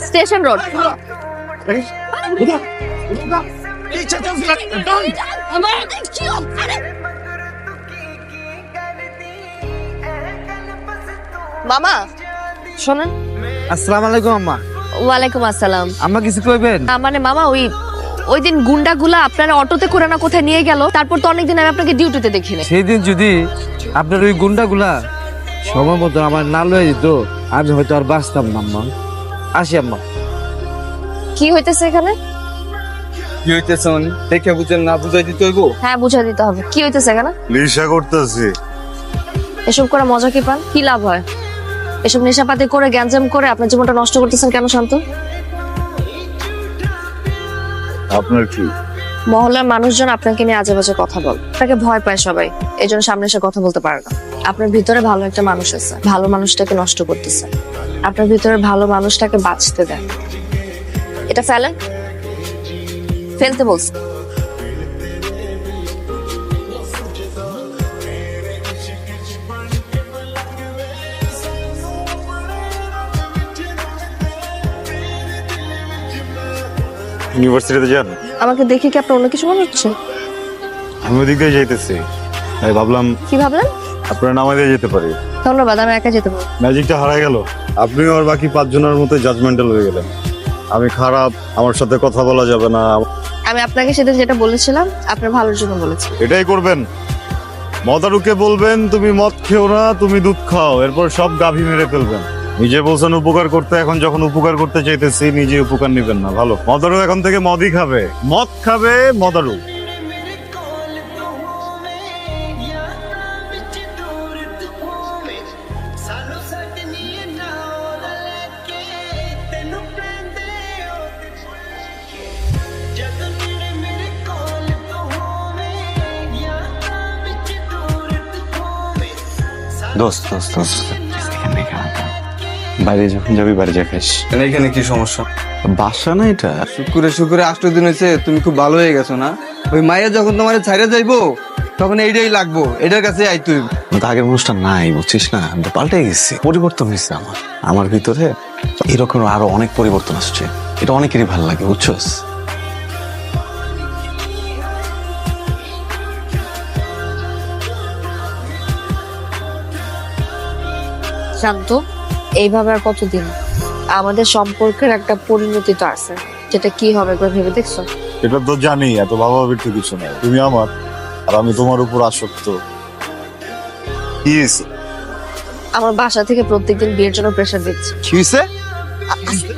Station road. মামা শোনেন। আসসালামু আলাইকুম আম্মা। ওয়ালাইকুম আসসালাম। আম্মা কিছু কইবেন? মানে মামা ওই দিন গুন্ডাগুলা আপনারা অটোতে করে না কোথায় নিয়ে গেল, তারপর তো অনেকদিন আমি আপনাকে ডিউটিতে দেখিনি। সেই দিন যদি আপনার ওই গুন্ডাগুলা সময় মতো আমার না লয়ে যেত, আমি হয়তো আর বাঁচতাম না আম্মা। আসি আম্মা। কি হইতেছে এখানে? কি হইতেছে দেখে বুঝেন না, বুঝাই দিতে হইব? হ্যাঁ বুঝা দিতে হবে। কি হইতেছে এখানে? নেশা করতেছি। এসব করে মজা কি পান? কি লাভ হয়? এসব নেশাপাতি করে গ্যাঞ্জাম করে আপনার জীবনটা নষ্ট করতেছেন কেন শান্ত? আপনার কি? মহল্লার মানুষজন আপনাকে নিয়ে আজে বাজে কথা বলে, আপনাকে ভয় পায় সবাই, এই জন্য সামনে এসে কথা বলতে পারে না। আপনার ভিতরে ভালো একটা মানুষ আছে, ভালো মানুষটাকে নষ্ট করতেছে। আপনার ভিতরে ভালো মানুষটাকে বাঁচতে দেন। এটা ফেলেন, ফেলতে বলছে। ইউনিভার্সিটিতে যান? আমাকে দেখে কি আপনার অন্য কিছু মনে হচ্ছে? আমি ওদিক দিয়ে যাইতেছি, তাই ভাবলাম কি ভাবলেন? আপনার নামে দিয়ে যেতে পারি। ধন্যবাদ, আমি একা যেতে পারবো। ম্যাজিকটা হারাই গেল। আপনিও আর বাকি 5 জনের মতো জাজমেন্টাল হয়ে গেলেন। আমি খারাপ, আমার সাথে কথা বলা যাবে না। আমি আপনাকে সেদিন যেটা বলেছিলাম আপনার ভালোর জন্য বলেছি। এটাই করবেন। মদারুকে বলবেন তুমি মদ খেও না, তুমি দুধ খাও, এরপর সব গাভী মেরে ফেলবেন। নিজে বলছেন উপকার করতে, এখন যখন উপকার করতে চাইতেছি নিজে উপকার নিবেন না। ভালো, মদারু এখন থেকে মদই খাবে, মদ খাবে মদারু। দোস্ত দোস্ত দোস্ত, এখানে বাইরে যখন যাবি বাড়ি যা খাইস। এখানে কি সমস্যা? বাসা না এটা? শুক্রে শুক্রে 8 দিন হয়েছে, তুমি খুব ভালো হয়ে গেছো না? ওই মাইয়া যখন তোমার ছাইরা যাইবো তখন এইটাই লাগবো, এটার কাছে আই তুই। আগের মানুষটা নাই, বুঝছিস না? আমি তো পাল্টে গেছি, পরিবর্তন হয়েছে আমার ভিতরে। এরকম আরো অনেক পরিবর্তন আসছে, এটা অনেকেরই ভালো লাগে, বুঝছস? শান্ত, এইভাবে আর কতদিন? আমাদের সম্পর্কের একটা পরিণতি তো আছে, যেটা কি হবে একবার ভেবে দেখছো? এটা তো জানি, এত ভাবাভাবির তো কিছু নাই। তুমি আমার আর আমি তোমার উপর আসক্ত। কি হয়েছে? আমার বাসা থেকে প্রত্যেকদিন বিয়ের জন্য প্রেশার দিচ্ছে। কি হয়েছে?